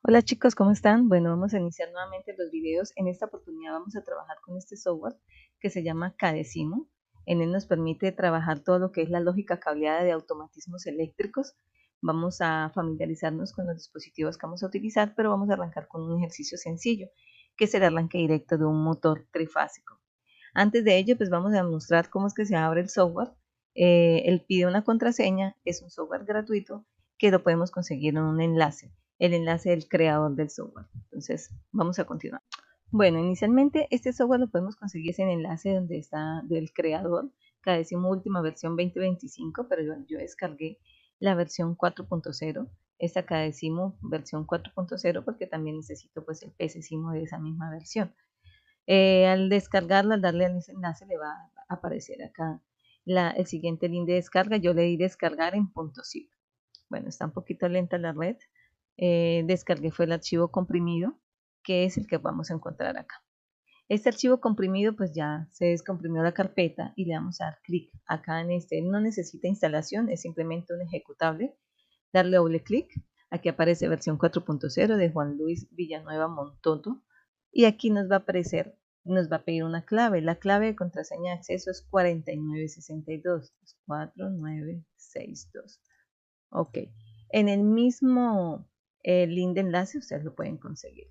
Hola chicos, ¿cómo están? Bueno, vamos a iniciar nuevamente los videos. En esta oportunidad vamos a trabajar con este software que se llama Cadecimu. En él nos permite trabajar todo lo que es la lógica cableada de automatismos eléctricos. Vamos a familiarizarnos con los dispositivos que vamos a utilizar, pero vamos a arrancar con un ejercicio sencillo, que es el arranque directo de un motor trifásico. Antes de ello, pues vamos a mostrar cómo es que se abre el software. Él pide una contraseña, es un software gratuito que lo podemos conseguir en un enlace, el enlace del creador del software. Entonces, vamos a continuar. Bueno, inicialmente este software lo podemos conseguir en el enlace donde está del creador, Cadecimu última versión 2025, pero yo descargué la versión 4.0, esta Cadecimu versión 4.0 porque también necesito pues el PCSIMO de esa misma versión. Al descargarlo, al darle a ese enlace, le va a aparecer acá el siguiente link de descarga. Yo le di descargar en .zip. Bueno, está un poquito lenta la red. Descargué fue el archivo comprimido, que es el que vamos a encontrar acá. Este archivo comprimido, pues ya se descomprimió la carpeta y le vamos a dar clic acá en este. No necesita instalación, es simplemente un ejecutable. Darle doble clic. Aquí aparece versión 4.0 de Juan Luis Villanueva Montoto. Y aquí nos va a aparecer, nos va a pedir una clave. La clave de contraseña de acceso es 4962. 4962. Ok. En el mismo link de enlace ustedes lo pueden conseguir.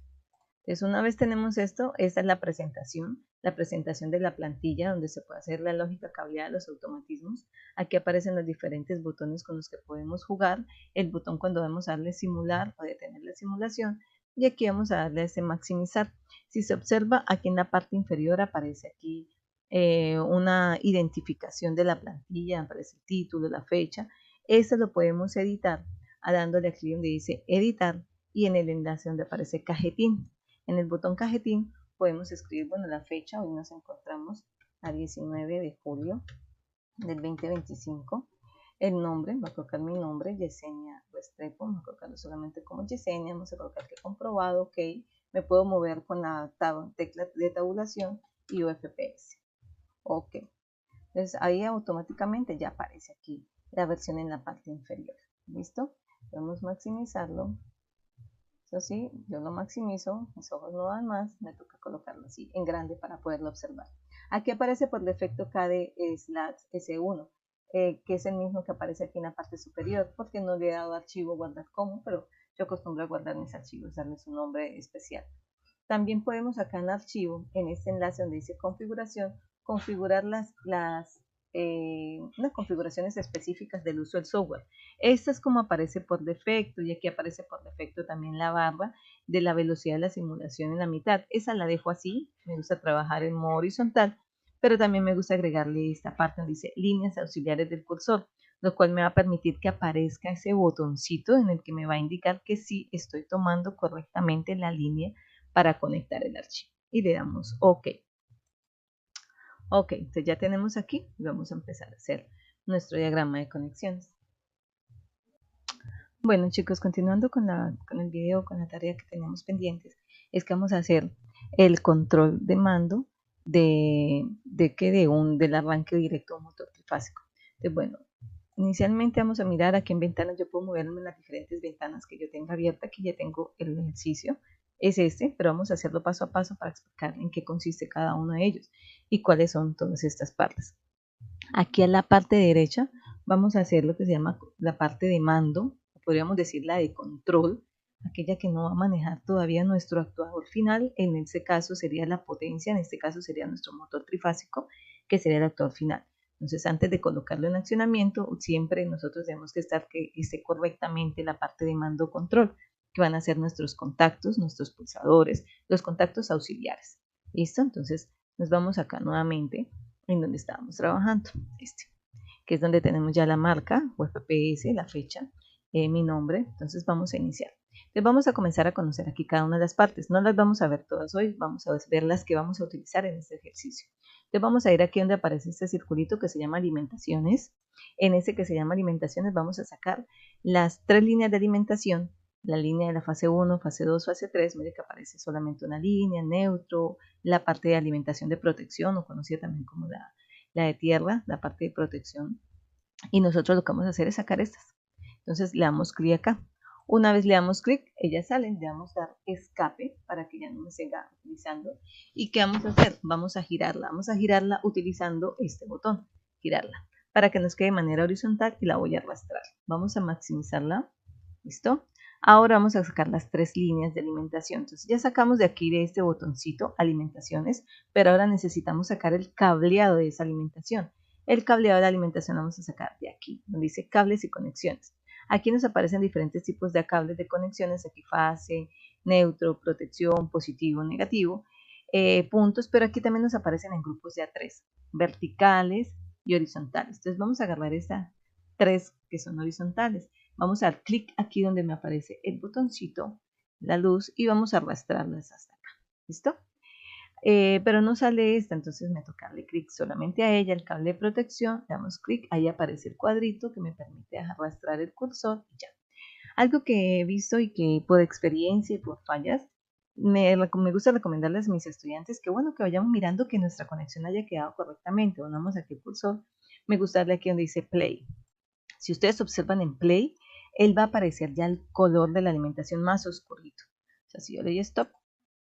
Entonces, una vez tenemos esto, esta es la presentación de la plantilla donde se puede hacer la lógica cableada de los automatismos. Aquí aparecen los diferentes botones con los que podemos jugar, el botón cuando vamos a darle simular o detener la simulación, y aquí vamos a darle a este maximizar. Si se observa, aquí en la parte inferior aparece aquí una identificación de la plantilla, aparece el título, la fecha. Esto lo podemos editar dándole aquí donde dice editar y en el enlace donde aparece cajetín. En el botón cajetín podemos escribir, bueno, la fecha. Hoy nos encontramos a 19 de julio del 2025. El nombre, voy a colocar mi nombre, Yesenia Restrepo, voy a colocarlo solamente como Yesenia, vamos a colocar que comprobado, ok. Me puedo mover con la tecla de tabulación y UFPS, ok. Entonces ahí automáticamente ya aparece aquí la versión en la parte inferior, ¿listo? Podemos maximizarlo. Eso sí, yo lo maximizo, mis ojos no dan más, me toca colocarlo así en grande para poderlo observar. Aquí aparece por defecto KDE/S1, que es el mismo que aparece aquí en la parte superior, porque no le he dado archivo guardar como, pero yo acostumbro a guardar mis archivos, darles un nombre especial. También podemos acá en archivo, en este enlace donde dice configuración, configurar las configuraciones específicas del uso del software. Esta es como aparece por defecto y aquí aparece por defecto también la barra de la velocidad de la simulación en la mitad. Esa la dejo así, me gusta trabajar en modo horizontal, pero también me gusta agregarle esta parte donde dice líneas auxiliares del cursor, lo cual me va a permitir que aparezca ese botoncito en el que me va a indicar que sí estoy tomando correctamente la línea para conectar el archivo. Y le damos OK. Ok, entonces ya tenemos aquí y vamos a empezar a hacer nuestro diagrama de conexiones. Bueno chicos, continuando con el video, con la tarea que teníamos pendientes, es que vamos a hacer el control de mando del arranque directo a un motor trifásico. Entonces, bueno, inicialmente vamos a mirar aquí en ventanas. Yo puedo moverme en las diferentes ventanas que yo tenga abierta. Aquí ya tengo el ejercicio, es este, pero vamos a hacerlo paso a paso para explicar en qué consiste cada uno de ellos y cuáles son todas estas partes. Aquí a la parte derecha vamos a hacer lo que se llama la parte de mando, podríamos decir la de control, aquella que no va a manejar todavía nuestro actuador final. En este caso sería la potencia, en este caso sería nuestro motor trifásico, que sería el actuador final. Entonces, antes de colocarlo en accionamiento, siempre nosotros debemos que esté correctamente la parte de mando control, que van a ser nuestros contactos, nuestros pulsadores, los contactos auxiliares. ¿Listo? Entonces, nos vamos acá nuevamente en donde estábamos trabajando, que es donde tenemos ya la marca o FPS, la fecha, mi nombre. Entonces vamos a iniciar. Entonces vamos a comenzar a conocer aquí cada una de las partes. No las vamos a ver todas hoy, vamos a ver las que vamos a utilizar en este ejercicio. Entonces vamos a ir aquí donde aparece este circulito que se llama alimentaciones. En ese que se llama alimentaciones vamos a sacar las tres líneas de alimentación. La línea de la fase 1, fase 2, fase 3, mire que aparece solamente una línea, neutro, la parte de alimentación de protección, o conocida también como la de tierra, la parte de protección. Y nosotros lo que vamos a hacer es sacar estas. Entonces le damos clic acá. Una vez le damos clic, ellas salen, le damos dar escape para que ya no me siga utilizando. ¿Y qué vamos a hacer? Vamos a girarla utilizando este botón, girarla, para que nos quede de manera horizontal y la voy a arrastrar. Vamos a maximizarla, ¿listo? Ahora vamos a sacar las 3 líneas de alimentación. Entonces ya sacamos de aquí de este botoncito alimentaciones, pero ahora necesitamos sacar el cableado de esa alimentación. El cableado de la alimentación lo vamos a sacar de aquí, donde dice cables y conexiones. Aquí nos aparecen diferentes tipos de cables de conexiones, aquí fase, neutro, protección, positivo, negativo, puntos, pero aquí también nos aparecen en grupos de A3, verticales y horizontales. Entonces vamos a agarrar estas 3 que son horizontales. Vamos a dar clic aquí donde me aparece el botoncito, la luz, y vamos a arrastrarlas hasta acá. ¿Listo? Pero no sale esta, entonces me toca darle clic solamente a ella, el cable de protección, le damos clic, ahí aparece el cuadrito que me permite arrastrar el cursor y ya. Algo que he visto y que por experiencia y por fallas, me gusta recomendarles a mis estudiantes que bueno, que vayamos mirando que nuestra conexión haya quedado correctamente. Vamos aquí el cursor, me gusta darle aquí donde dice play. Si ustedes observan en play, él va a aparecer ya el color de la alimentación más oscurito. O sea, si yo le doy stop,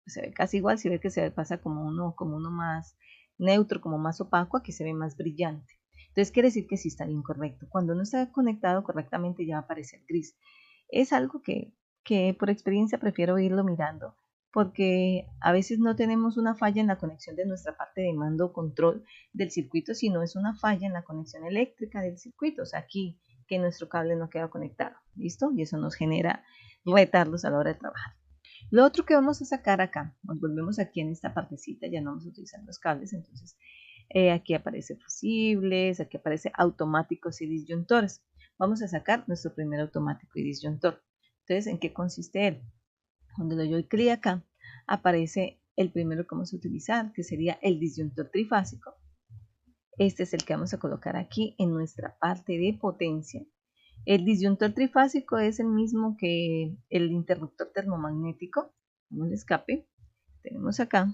pues se ve casi igual, si ve que se pasa como uno más neutro, como más opaco, aquí se ve más brillante. Entonces quiere decir que sí está bien correcto. Cuando no está conectado correctamente ya va a aparecer gris. Es algo que por experiencia prefiero irlo mirando porque a veces no tenemos una falla en la conexión de nuestra parte de mando o control del circuito, sino es una falla en la conexión eléctrica del circuito. O sea, aquí que nuestro cable no queda conectado, ¿listo? Y eso nos genera retardos a la hora de trabajar. Lo otro que vamos a sacar acá, nos volvemos aquí en esta partecita, ya no vamos a utilizar los cables, entonces aquí aparece fusibles, aquí aparece automáticos y disyuntores. Vamos a sacar nuestro primer automático y disyuntor. Entonces, ¿en qué consiste él? Cuando le doy clic acá, aparece el primero que vamos a utilizar, que sería el disyuntor trifásico. Este es el que vamos a colocar aquí en nuestra parte de potencia. El disyuntor trifásico es el mismo que el interruptor termomagnético. Vamos al escape. Tenemos acá.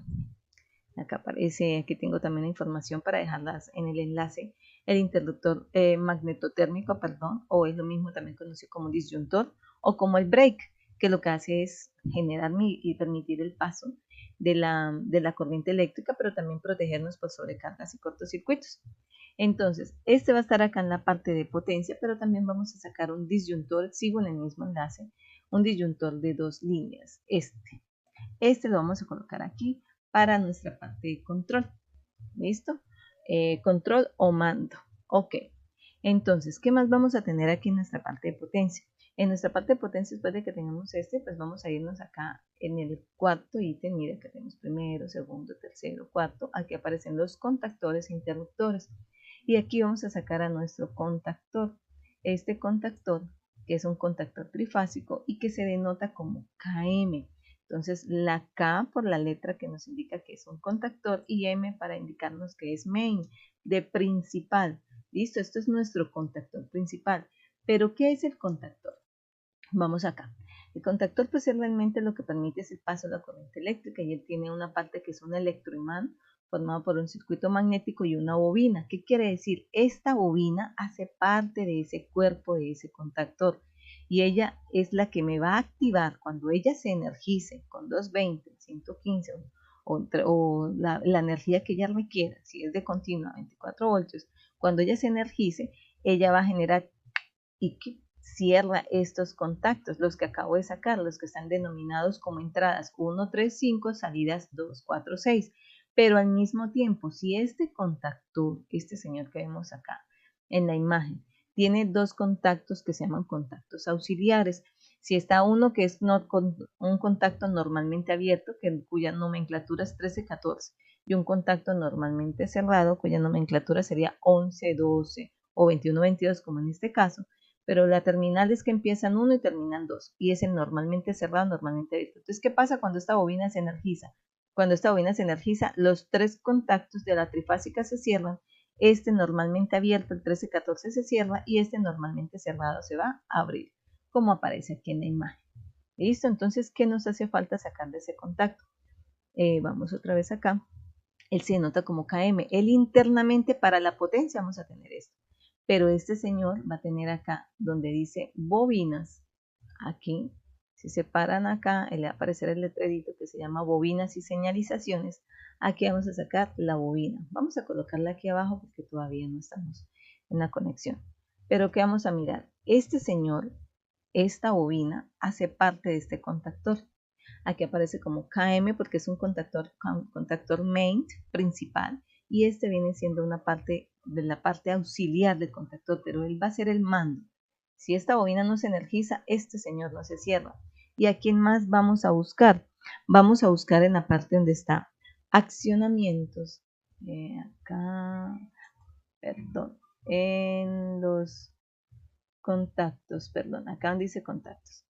Acá aparece, aquí tengo también la información para dejarlas en el enlace. El interruptor magnetotérmico, perdón, o es lo mismo también conocido como disyuntor o como el break, que lo que hace es generar y permitir el paso de la corriente eléctrica, pero también protegernos por sobrecargas y cortocircuitos. Entonces, este va a estar acá en la parte de potencia, pero también vamos a sacar un disyuntor, sigo en el mismo enlace, un disyuntor de 2 líneas, este lo vamos a colocar aquí para nuestra parte de control, ¿listo? Control o mando, ok. Entonces, ¿qué más vamos a tener aquí en nuestra parte de potencia? En nuestra parte de potencia, después de que tengamos pues vamos a irnos acá en el cuarto ítem. Mira que tenemos primero, segundo, tercero, cuarto. Aquí aparecen los contactores e interruptores. Y aquí vamos a sacar a nuestro contactor. Este contactor, que es un contactor trifásico y que se denota como KM. Entonces, la K por la letra que nos indica que es un contactor y M para indicarnos que es main, de principal. Listo, esto es nuestro contactor principal. Pero, ¿qué es el contactor? Vamos acá. El contactor pues realmente lo que permite es el paso de la corriente eléctrica y él tiene una parte que es un electroimán formado por un circuito magnético y una bobina. ¿Qué quiere decir? Esta bobina hace parte de ese cuerpo de ese contactor y ella es la que me va a activar cuando ella se energice con 220, 115 o la energía que ella requiera, si es de continua 24 voltios, cuando ella se energice, ella va a generar y que cierra estos contactos, los que acabo de sacar, los que están denominados como entradas 1, 3, 5, salidas 2, 4, 6. Pero al mismo tiempo, si este contactor, este señor que vemos acá en la imagen, tiene 2 contactos que se llaman contactos auxiliares, si está uno que es un contacto normalmente abierto, cuya nomenclatura es 13, 14, y un contacto normalmente cerrado, cuya nomenclatura sería 11, 12 o 21, 22, como en este caso, pero la terminal es que empiezan 1 y terminan 2, y es el normalmente cerrado, normalmente abierto. Entonces, ¿qué pasa cuando esta bobina se energiza? Cuando esta bobina se energiza, los 3 contactos de la trifásica se cierran, este normalmente abierto, el 13-14 se cierra, y este normalmente cerrado se va a abrir, como aparece aquí en la imagen. ¿Listo? Entonces, ¿qué nos hace falta sacar de ese contacto? Vamos otra vez acá. Él se denota como KM. Él internamente para la potencia vamos a tener esto. Pero este señor va a tener acá donde dice bobinas, aquí, si se paran acá, le va a aparecer el letrerito que se llama bobinas y señalizaciones. Aquí vamos a sacar la bobina. Vamos a colocarla aquí abajo porque todavía no estamos en la conexión. Pero ¿qué vamos a mirar? Este señor, esta bobina, hace parte de este contactor. Aquí aparece como KM porque es un contactor main principal y este viene siendo una parte de la parte auxiliar del contactor, pero él va a ser el mando. Si esta bobina no se energiza, este señor no se cierra. ¿Y a quién más vamos a buscar? Vamos a buscar en la parte donde está accionamientos. Acá, perdón, en los contactos, perdón, acá donde dice contactos.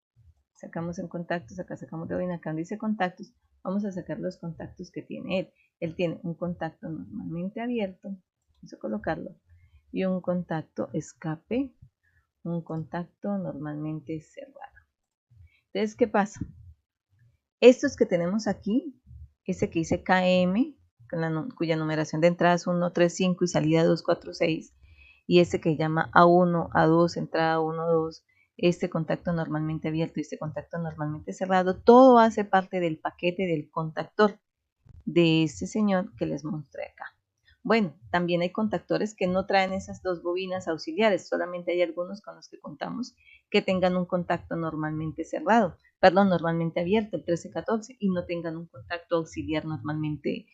Sacamos en contactos, acá sacamos de bobina, acá donde dice contactos, vamos a sacar los contactos que tiene él. Él tiene un contacto normalmente abierto, vamos a colocarlo, y un contacto escape, un contacto normalmente cerrado. Entonces, ¿qué pasa? Estos que tenemos aquí, ese que dice KM, cuya numeración de entrada es 1, 3, 5 y salida 2, 4, 6, y este que llama A1, A2, entrada 1, 2, este contacto normalmente abierto y este contacto normalmente cerrado, todo hace parte del paquete del contactor de este señor que les mostré acá. Bueno, también hay contactores que no traen esas dos bobinas auxiliares, solamente hay algunos con los que contamos que tengan un contacto normalmente cerrado, perdón, normalmente abierto, el 1314, y no tengan un contacto auxiliar normalmente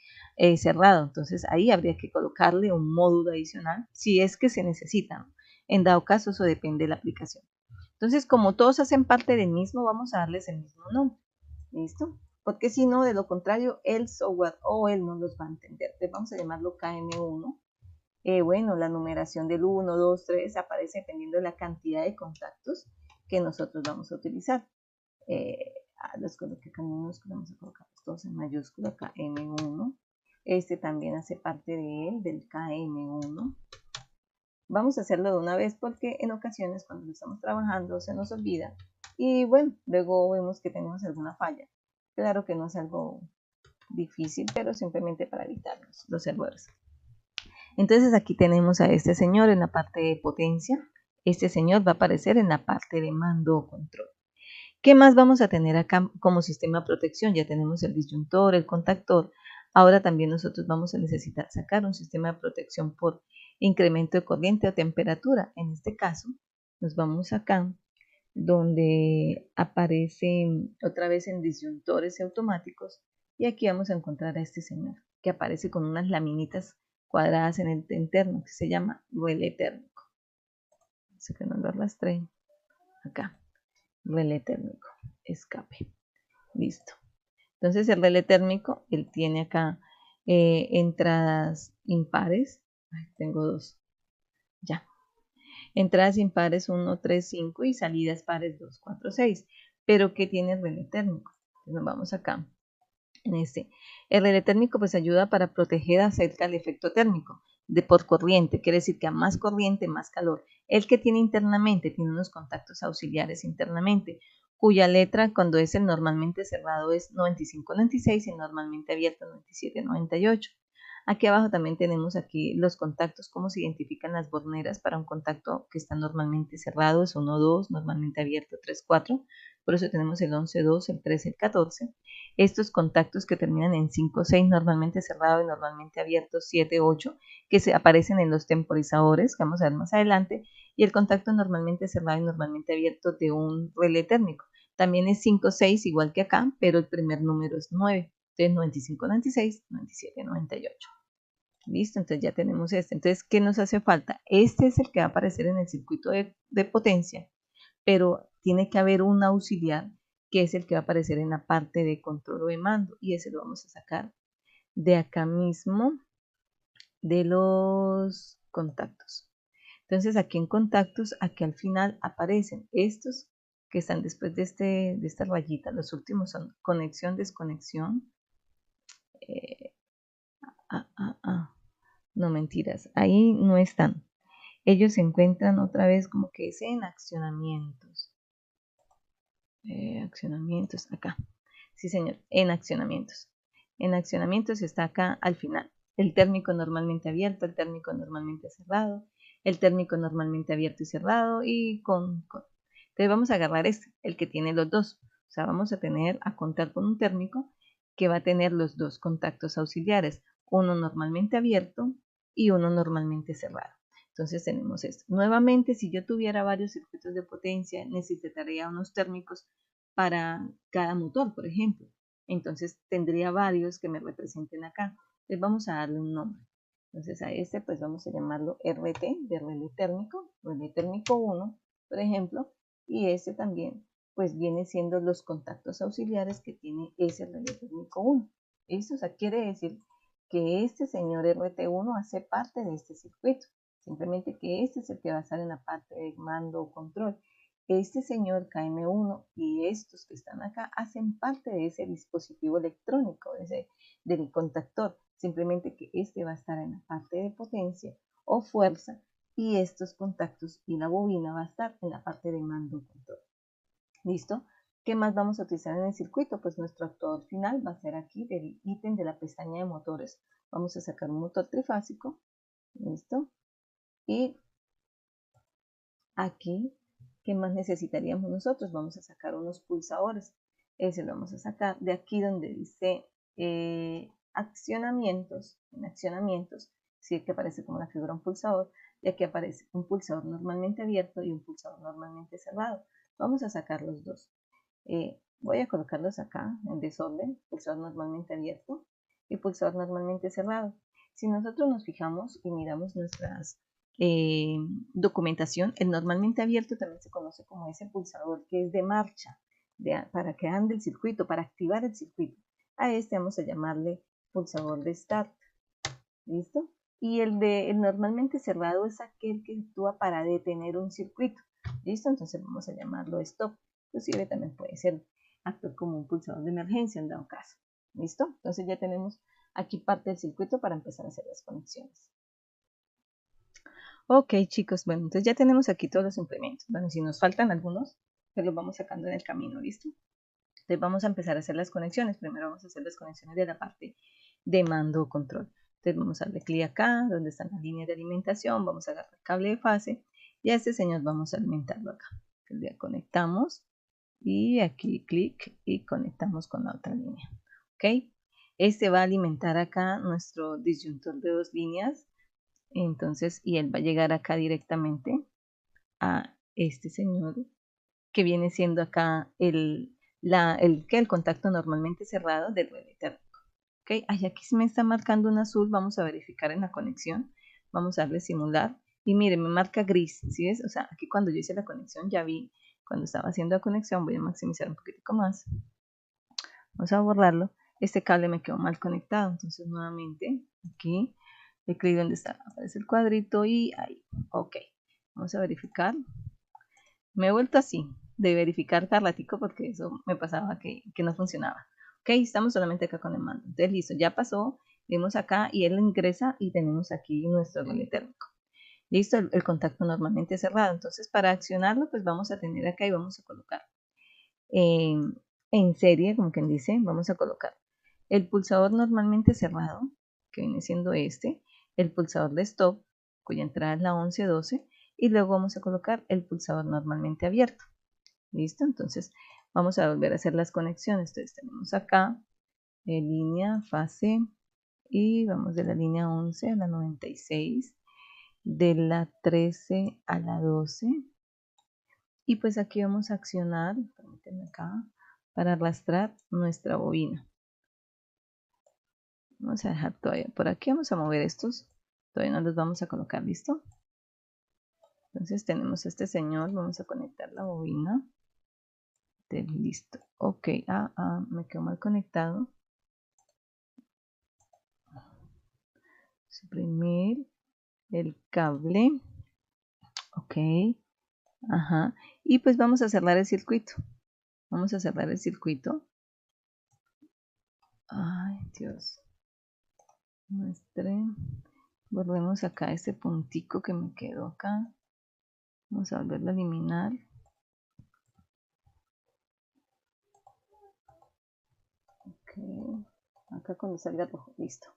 cerrado. Entonces ahí habría que colocarle un módulo adicional si es que se necesita. En dado caso, eso depende de la aplicación. Entonces, como todos hacen parte del mismo, vamos a darles el mismo nombre. ¿Listo? Porque si no, de lo contrario, el software o él no los va a entender. Entonces vamos a llamarlo KM1. Bueno, la numeración del 1, 2, 3 aparece dependiendo de la cantidad de contactos que nosotros vamos a utilizar. Los coloqué acá minúsculos, vamos a colocar todos en mayúscula, KM1. Este también hace parte de él, del KM1. Vamos a hacerlo de una vez porque en ocasiones cuando lo estamos trabajando se nos olvida y bueno, luego vemos que tenemos alguna falla. Claro que no es algo difícil, pero simplemente para evitar los errores. Entonces aquí tenemos a este señor en la parte de potencia. Este señor va a aparecer en la parte de mando o control. ¿Qué más vamos a tener acá como sistema de protección? Ya tenemos el disyuntor, el contactor. Ahora también nosotros vamos a necesitar sacar un sistema de protección por incremento de corriente o temperatura. En este caso, nos vamos acá, donde aparece otra vez en disyuntores automáticos, y aquí vamos a encontrar a este señor, que aparece con unas laminitas cuadradas en el interno, que se llama relé térmico. Así que no lo arrastré. Acá, relé térmico, escape. Listo. Entonces el relé térmico, él tiene acá entradas impares. Ay, tengo dos. Ya. Entradas impares 1, 3, 5 y salidas pares 2, 4, 6. Pero ¿qué tiene el relé térmico? Entonces nos vamos acá. En este. El relé térmico pues ayuda para proteger acerca del efecto térmico por corriente. Quiere decir que a más corriente, más calor. El que tiene internamente, tiene unos contactos auxiliares internamente, cuya letra cuando es el normalmente cerrado es 95-96 y normalmente abierto 97-98. Aquí abajo también tenemos aquí los contactos, cómo se identifican las borneras para un contacto que está normalmente cerrado, es 1, 2, normalmente abierto 3, 4. Por eso tenemos el 11, 2, el 13, el 14. Estos contactos que terminan en 5, 6, normalmente cerrado y normalmente abierto 7, 8, que se aparecen en los temporizadores, que vamos a ver más adelante, y el contacto normalmente cerrado y normalmente abierto de un relé térmico. También es 5, 6, igual que acá, pero el primer número es 9. Entonces 95, 96, 97, 98. Listo, entonces ya tenemos este. Entonces, ¿qué nos hace falta? Este es el que va a aparecer en el circuito de potencia, pero tiene que haber un auxiliar que es el que va a aparecer en la parte de control o de mando, y ese lo vamos a sacar de acá mismo de los contactos. Entonces aquí en contactos, aquí al final aparecen estos que están después de esta rayita. Los últimos son conexión, desconexión. No, mentiras, ahí no están. Ellos se encuentran otra vez como que es en accionamientos. Accionamientos, acá. Sí, señor, en accionamientos. En accionamientos está acá al final. El térmico normalmente abierto, el térmico normalmente cerrado, el térmico normalmente abierto y cerrado y con. Entonces Entonces vamos a agarrar este, el que tiene los dos. O sea, vamos a contar con un térmico que va a tener los dos contactos auxiliares, uno normalmente abierto y uno normalmente cerrado. Entonces tenemos esto. Nuevamente, si yo tuviera varios circuitos de potencia, necesitaría unos térmicos para cada motor, por ejemplo. Entonces tendría varios que me representen acá. Entonces vamos a darle un nombre. Entonces a este pues vamos a llamarlo RT, de relé térmico 1, por ejemplo, y este también pues viene siendo los contactos auxiliares que tiene ese relé térmico 1. ¿Listo? O sea, quiere decir que este señor RT1 hace parte de este circuito. Simplemente que este es el que va a estar en la parte de mando o control. Este señor KM1 y estos que están acá hacen parte de ese dispositivo electrónico, del contactor. Simplemente que este va a estar en la parte de potencia o fuerza y estos contactos y la bobina va a estar en la parte de mando o control. ¿Listo? ¿Qué más vamos a utilizar en el circuito? Pues nuestro actuador final va a ser aquí del ítem de la pestaña de motores. Vamos a sacar un motor trifásico. ¿Listo? Y aquí, ¿qué más necesitaríamos nosotros? Vamos a sacar unos pulsadores. Ese lo vamos a sacar de aquí donde dice accionamientos. En accionamientos, sí que aparece como la figura un pulsador. Y aquí aparece un pulsador normalmente abierto y un pulsador normalmente cerrado. Vamos a sacar los dos. Voy a colocarlos acá en desorden. Pulsador normalmente abierto y pulsador normalmente cerrado. Si nosotros nos fijamos y miramos nuestras documentación, el normalmente abierto también se conoce como ese pulsador que es de marcha, para que ande el circuito, para activar el circuito. A este vamos a llamarle pulsador de start. ¿Listo? Y el normalmente cerrado es aquel que actúa para detener un circuito. ¿Listo? Entonces vamos a llamarlo stop. Inclusive también puede ser actuar como un pulsador de emergencia en dado caso. ¿Listo? Entonces ya tenemos aquí parte del circuito para empezar a hacer las conexiones. Ok, chicos, bueno, entonces ya tenemos aquí todos los implementos. Bueno, si nos faltan algunos, pues los vamos sacando en el camino, ¿listo? Entonces vamos a empezar a hacer las conexiones. Primero vamos a hacer las conexiones de la parte de mando o control. Entonces vamos a darle clic acá, donde están las líneas de alimentación, vamos a agarrar el cable de fase y a este señor vamos a alimentarlo acá. Entonces ya conectamos y aquí clic y conectamos con la otra línea. ¿Ok? Este va a alimentar acá nuestro disyuntor de 2 líneas. Entonces, y él va a llegar acá directamente a este señor que viene siendo acá el contacto normalmente cerrado del relé térmico. ¿Okay? Ay, aquí se me está marcando un azul, vamos a verificar en la conexión, vamos a darle simular y mire, me marca gris, ¿sí ves? O sea, aquí cuando yo hice la conexión ya vi, cuando estaba haciendo la conexión, voy a maximizar un poquitico más, vamos a borrarlo, este cable me quedó mal conectado, entonces nuevamente aquí le clic donde está, aparece el cuadrito y ahí, ok, vamos a verificar. Me he vuelto así, de verificar cada ratico porque eso me pasaba que no funcionaba. Ok, estamos solamente acá con el mando. Entonces, listo, ya pasó, vemos acá y él ingresa y tenemos aquí nuestro relé térmico. Listo, el contacto normalmente cerrado. Entonces, para accionarlo, pues vamos a tener acá y vamos a colocar en serie, como quien dice, vamos a colocar el pulsador normalmente cerrado, que viene siendo este, el pulsador de stop, cuya entrada es la 1112, y luego vamos a colocar el pulsador normalmente abierto. ¿Listo? Entonces vamos a volver a hacer las conexiones. Entonces tenemos acá línea, fase, y vamos de la línea 11 a la 96, de la 13 a la 12, y pues aquí vamos a accionar, permítanme acá, para arrastrar nuestra bobina. Vamos a dejar todavía por aquí, vamos a mover estos, todavía no los vamos a colocar, ¿listo? Entonces tenemos a este señor, vamos a conectar la bobina. Listo, ok, me quedó mal conectado. Suprimir el cable, ok, ajá, y pues vamos a cerrar el circuito. Vamos a cerrar el circuito. Ay, Dios. Muestre. Volvemos acá este puntico que me quedó acá. Vamos a volverlo a eliminar. Ok. Acá cuando salga rojo, listo.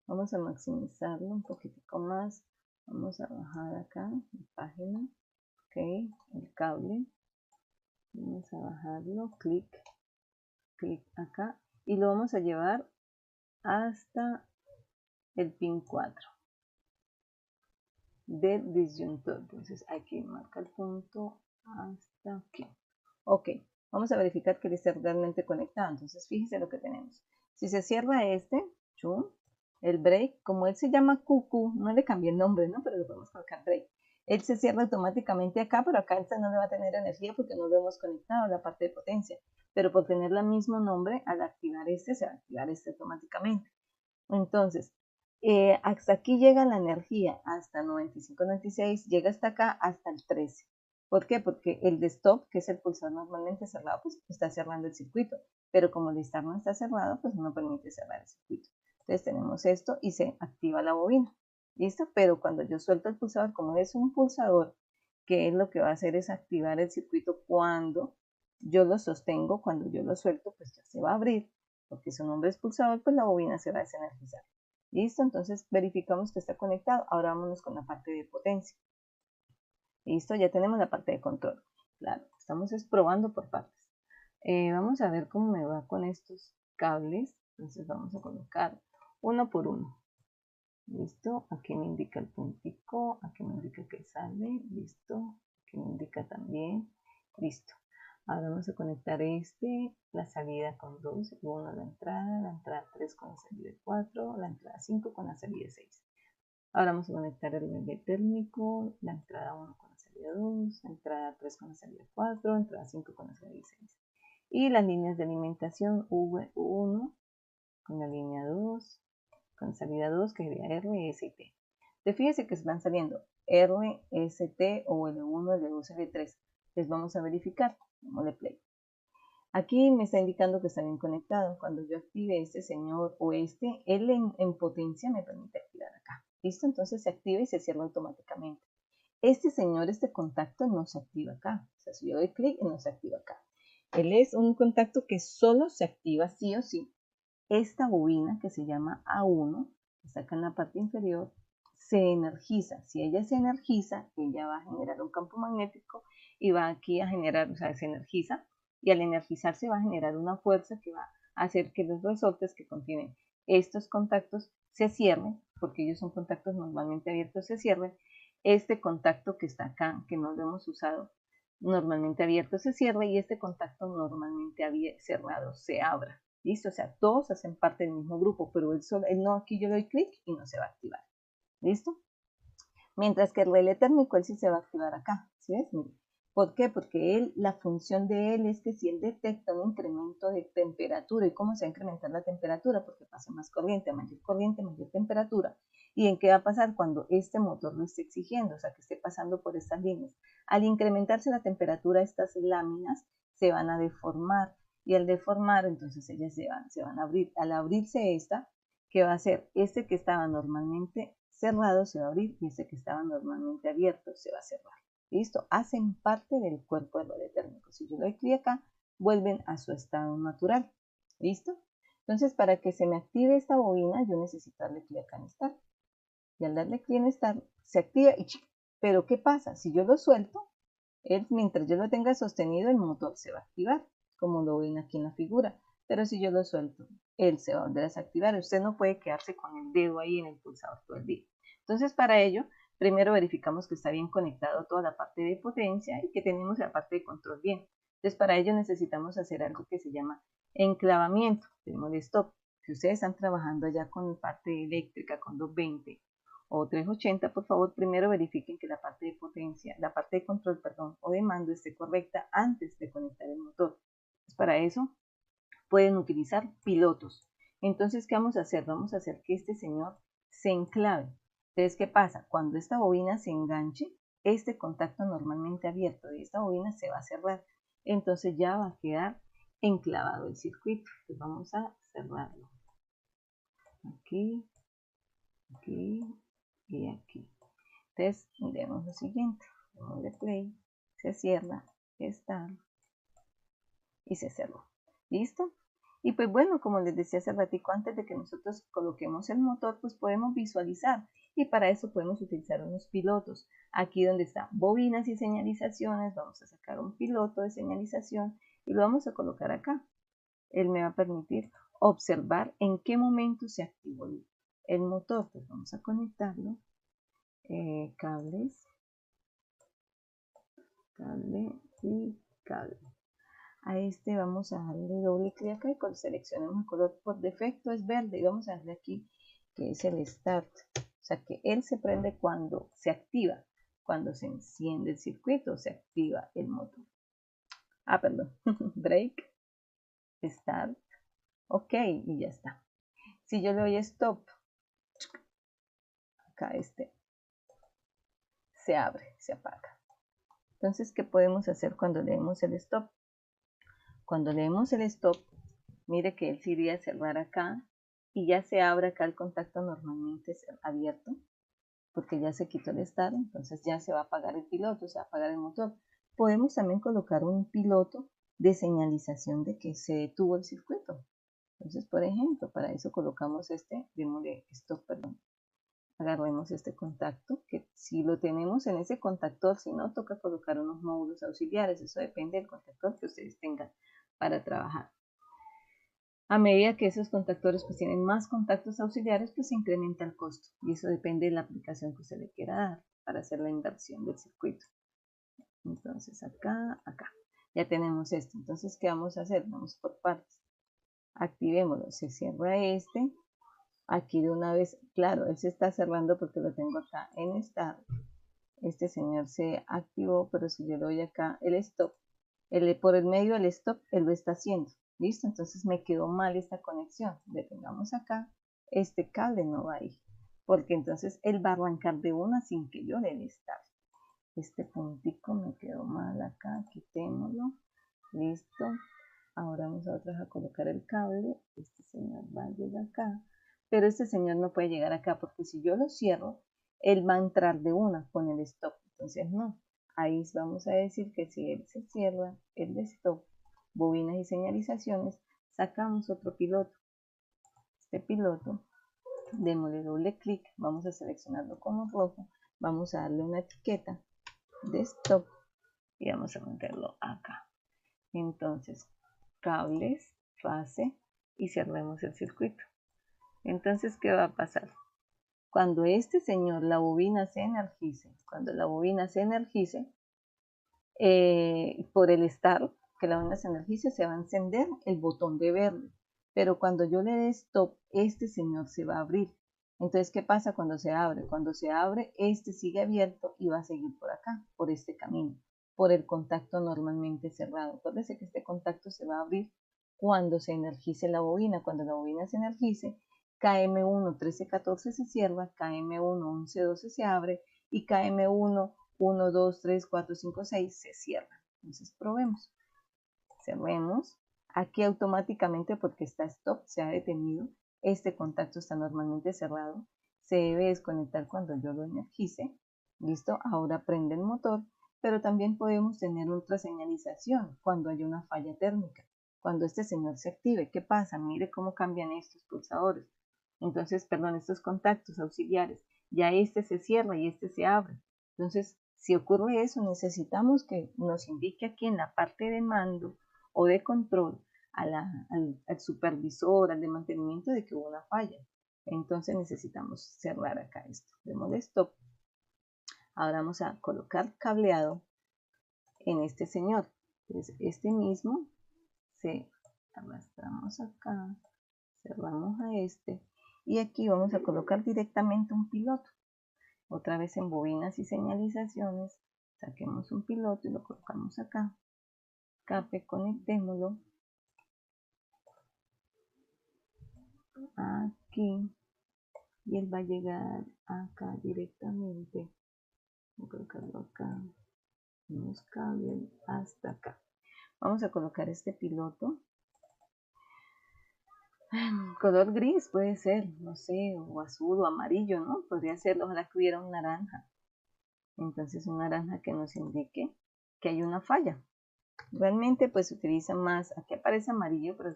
Vamos a maximizarlo un poquitico más. Vamos a bajar acá la página. Ok. El cable. Vamos a bajarlo, clic acá y lo vamos a llevar hasta el pin 4 del disyuntor. Entonces aquí marca el punto hasta aquí. Ok, vamos a verificar que esté realmente conectado. Entonces fíjese lo que tenemos. Si se cierra este, el break, como él se llama QQ, no le cambié el nombre, ¿no? Pero le podemos colocar break. Él se cierra automáticamente acá, pero acá este no le va a tener energía porque no lo hemos conectado a la parte de potencia. Pero por tener el mismo nombre, al activar este, se va a activar este automáticamente. Entonces, hasta aquí llega la energía, hasta 95, 96, llega hasta acá, hasta el 13. ¿Por qué? Porque el de stop, que es el pulsador normalmente cerrado, pues está cerrando el circuito. Pero como el start no está cerrado, pues no permite cerrar el circuito. Entonces tenemos esto y se activa la bobina. ¿Listo? Pero cuando yo suelto el pulsador, como es un pulsador, que es lo que va a hacer es activar el circuito cuando yo lo sostengo, cuando yo lo suelto, pues ya se va a abrir porque su nombre es pulsador, pues la bobina se va a desenergizar. ¿Listo? Entonces verificamos que está conectado. Ahora vámonos con la parte de potencia. ¿Listo? Ya tenemos la parte de control. Claro, estamos probando por partes. Vamos a ver cómo me va con estos cables. Entonces vamos a colocar uno por uno. ¿Listo? Aquí me indica el puntico, aquí me indica que sale. ¿Listo? Aquí me indica también. Listo. Ahora vamos a conectar la salida con 2, 1 la entrada 3 con la salida 4, la entrada 5 con la salida 6. Ahora vamos a conectar el relé térmico, la entrada 1 con la salida 2, la entrada 3 con la salida 4, entrada 5 con la salida 6. Y las líneas de alimentación V1 con la línea 2, con salida 2 que sería R, S y T. Fíjense que van saliendo R, S, T o L1, L2, L3. Les vamos a verificar. Démosle play. Aquí me está indicando que está bien conectado. Cuando yo active este señor o él en potencia me permite activar acá. ¿Listo? Entonces se activa y se cierra automáticamente. Este señor, este contacto no se activa acá. O sea, si yo doy clic, no se activa acá. Él es un contacto que solo se activa sí o sí. Esta bobina que se llama A1, que está acá en la parte inferior, se energiza. Si ella se energiza, ella va a generar un campo magnético y va aquí a generar, o sea, se energiza y al energizarse va a generar una fuerza que va a hacer que los resortes que contienen estos contactos se cierren, porque ellos son contactos normalmente abiertos, se cierren. Este contacto que está acá, que no lo hemos usado, normalmente abierto se cierra y este contacto normalmente cerrado se abra. ¿Listo? O sea, todos hacen parte del mismo grupo, pero él no, aquí yo doy clic y no se va a activar. ¿Listo? Mientras que el relé térmico, él sí se va a activar acá. ¿Sí ves? Mire. ¿Por qué? Porque la función de él es que si él detecta un incremento de temperatura, ¿y cómo se va a incrementar la temperatura? Porque pasa más corriente, mayor temperatura. ¿Y en qué va a pasar cuando este motor lo esté exigiendo? O sea, que esté pasando por estas líneas. Al incrementarse la temperatura, estas láminas se van a deformar. Y al deformar, entonces ellas se van a abrir. Al abrirse esta, ¿qué va a hacer? Este que estaba normalmente cerrado se va a abrir y este que estaba normalmente abierto se va a cerrar. ¿Listo? Hacen parte del cuerpo del relé térmico. Si yo doy clic acá, vuelven a su estado natural. ¿Listo? Entonces, para que se me active esta bobina, yo necesito darle clic acá en Start. Y al darle clic en Start, se activa y ¡chic! Pero ¿qué pasa? Si yo lo suelto, mientras yo lo tenga sostenido, el motor se va a activar, como lo ven aquí en la figura. Pero si yo lo suelto, él se va a volver a desactivar. Usted no puede quedarse con el dedo ahí en el pulsador todo el día. Entonces, para ello, primero verificamos que está bien conectado toda la parte de potencia y que tenemos la parte de control bien. Entonces, para ello necesitamos hacer algo que se llama enclavamiento. Tenemos de stop. Si ustedes están trabajando ya con parte eléctrica, con 220 o 380, por favor, primero verifiquen que la parte de potencia, la parte de control, perdón, o de mando esté correcta antes de conectar el motor. Pues para eso pueden utilizar pilotos. Entonces, ¿qué vamos a hacer? Vamos a hacer que este señor se enclave. Entonces, ¿qué pasa? Cuando esta bobina se enganche, este contacto normalmente abierto de esta bobina se va a cerrar. Entonces ya va a quedar enclavado el circuito. Entonces vamos a cerrarlo. Aquí, aquí y aquí. Entonces, miremos lo siguiente. Demos de play, se cierra, está y se cerró. ¿Listo? Y pues bueno, como les decía hace ratico, antes de que nosotros coloquemos el motor, pues podemos visualizar. Y para eso podemos utilizar unos pilotos. Aquí donde está bobinas y señalizaciones, vamos a sacar un piloto de señalización y lo vamos a colocar acá. Él me va a permitir observar en qué momento se activó el motor. Pues vamos a conectarlo. Cables, cable y cable. A este vamos a darle doble clic acá y cuando seleccionemos el color por defecto es verde y vamos a darle aquí que es el start. O sea que él se prende cuando se activa, cuando se enciende el circuito, se activa el motor. Ah, perdón, break, start, ok y ya está. Si yo le doy stop, acá se abre, se apaga. Entonces, ¿qué podemos hacer cuando leemos el stop? Cuando leemos el stop, mire que él se iría a cerrar acá y ya se abre acá el contacto normalmente abierto porque ya se quitó el start, entonces ya se va a apagar el piloto, se va a apagar el motor. Podemos también colocar un piloto de señalización de que se detuvo el circuito. Entonces, por ejemplo, para eso colocamos démosle stop, perdón. Agarremos este contacto, que si lo tenemos en ese contactor, si no, toca colocar unos módulos auxiliares. Eso depende del contactor que ustedes tengan para trabajar. A medida que esos contactores pues tienen más contactos auxiliares, pues se incrementa el costo. Y eso depende de la aplicación que usted le quiera dar para hacer la inversión del circuito. Entonces acá, acá. Ya tenemos esto. Entonces, ¿qué vamos a hacer? Vamos por partes. Activémoslo. Se cierra este. Aquí de una vez, claro, él se está cerrando porque lo tengo acá en start. Este señor se activó, pero si yo le doy acá el stop, por el medio del stop, él lo está haciendo. ¿Listo? Entonces me quedó mal esta conexión. Detengamos acá. Este cable no va a ir. Porque entonces él va a arrancar de una sin que yo le dé start. Este puntico me quedó mal acá. Quitémoslo. Listo. Ahora vamos a otra vez a colocar el cable. Este señor va a llegar acá. Pero este señor no puede llegar acá porque si yo lo cierro, él va a entrar de una con el stop. Entonces no. Ahí vamos a decir que si él se cierra, el de stop, bobinas y señalizaciones, sacamos otro piloto. Este piloto, démosle doble clic, vamos a seleccionarlo como rojo, vamos a darle una etiqueta de stop y vamos a meterlo acá. Entonces, cables, fase y cerremos el circuito. Entonces, ¿qué va a pasar? Cuando este señor, la bobina se energice, cuando la bobina se energice, por el start, que la bobina se energice, se va a encender el botón de verde. Pero cuando yo le dé stop, este señor se va a abrir. Entonces, ¿qué pasa cuando se abre? Cuando se abre, este sigue abierto y va a seguir por acá, por este camino, por el contacto normalmente cerrado. Acuérdense que este contacto se va a abrir cuando se energice la bobina. Cuando la bobina se energice, KM1 1314 se cierra, KM1 1112 se abre y KM1 1, 2, 3, 4, 5, 6 se cierra. Entonces probemos. Cerremos. Aquí automáticamente porque está stop, se ha detenido. Este contacto está normalmente cerrado. Se debe desconectar cuando yo lo energice. Listo, ahora prende el motor, pero también podemos tener otra señalización cuando hay una falla térmica. Cuando este señor se active, ¿qué pasa? Mire cómo cambian estos pulsadores. Entonces, perdón, estos contactos auxiliares. Ya este se cierra y este se abre. Entonces, si ocurre eso, necesitamos que nos indique aquí en la parte de mando o de control al supervisor, al de mantenimiento de que hubo una falla. Entonces necesitamos cerrar acá esto. Démosle stop. Ahora vamos a colocar cableado en este señor. Entonces este mismo se arrastramos acá, cerramos a este y aquí vamos a colocar directamente un piloto. Otra vez en bobinas y señalizaciones, saquemos un piloto y lo colocamos acá. Escape, conectémoslo. Aquí y él va a llegar acá directamente. Voy a colocarlo acá, unos cables hasta acá. Vamos a colocar este piloto. Color gris puede ser, no sé, o azul o amarillo, ¿no? Podría ser, ojalá que hubiera un naranja. Entonces un naranja que nos indique que hay una falla. Realmente pues se utiliza más, aquí aparece amarillo, pero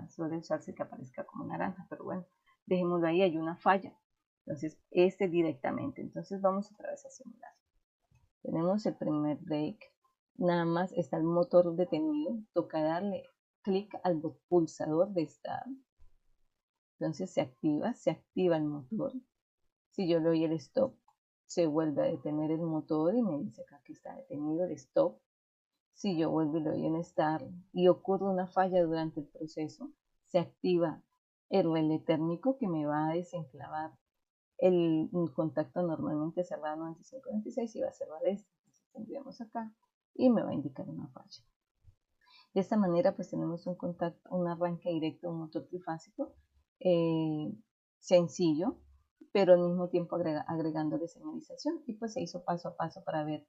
suele usarse que aparezca como naranja, pero bueno, dejémoslo ahí, hay una falla. Entonces, este directamente. Entonces vamos otra vez a simular. Tenemos el primer break, nada más está el motor detenido, toca darle clic al pulsador de start. Entonces se activa el motor. Si yo le doy el stop, se vuelve a detener el motor y me dice acá que está detenido el stop. Si yo vuelvo y le doy en start y ocurre una falla durante el proceso, se activa el relé térmico que me va a desenclavar el contacto normalmente cerrado 95-96 y va a cerrar este. Entonces tendríamos acá y me va a indicar una falla. De esta manera pues tenemos un contacto, un arranque directo, un motor trifásico sencillo, pero al mismo tiempo agregándole señalización, y pues se hizo paso a paso para ver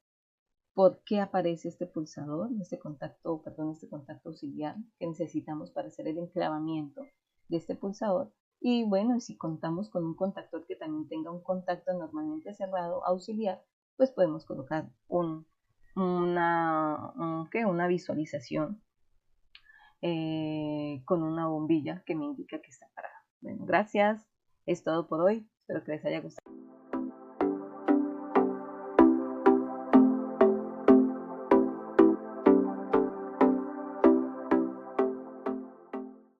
por qué aparece este pulsador, este contacto auxiliar que necesitamos para hacer el enclavamiento de este pulsador. Y bueno, si contamos con un contactor que también tenga un contacto normalmente cerrado auxiliar, pues podemos colocar una visualización con una bombilla que me indica que está parado. Bueno, gracias. Es todo por hoy. Espero que les haya gustado.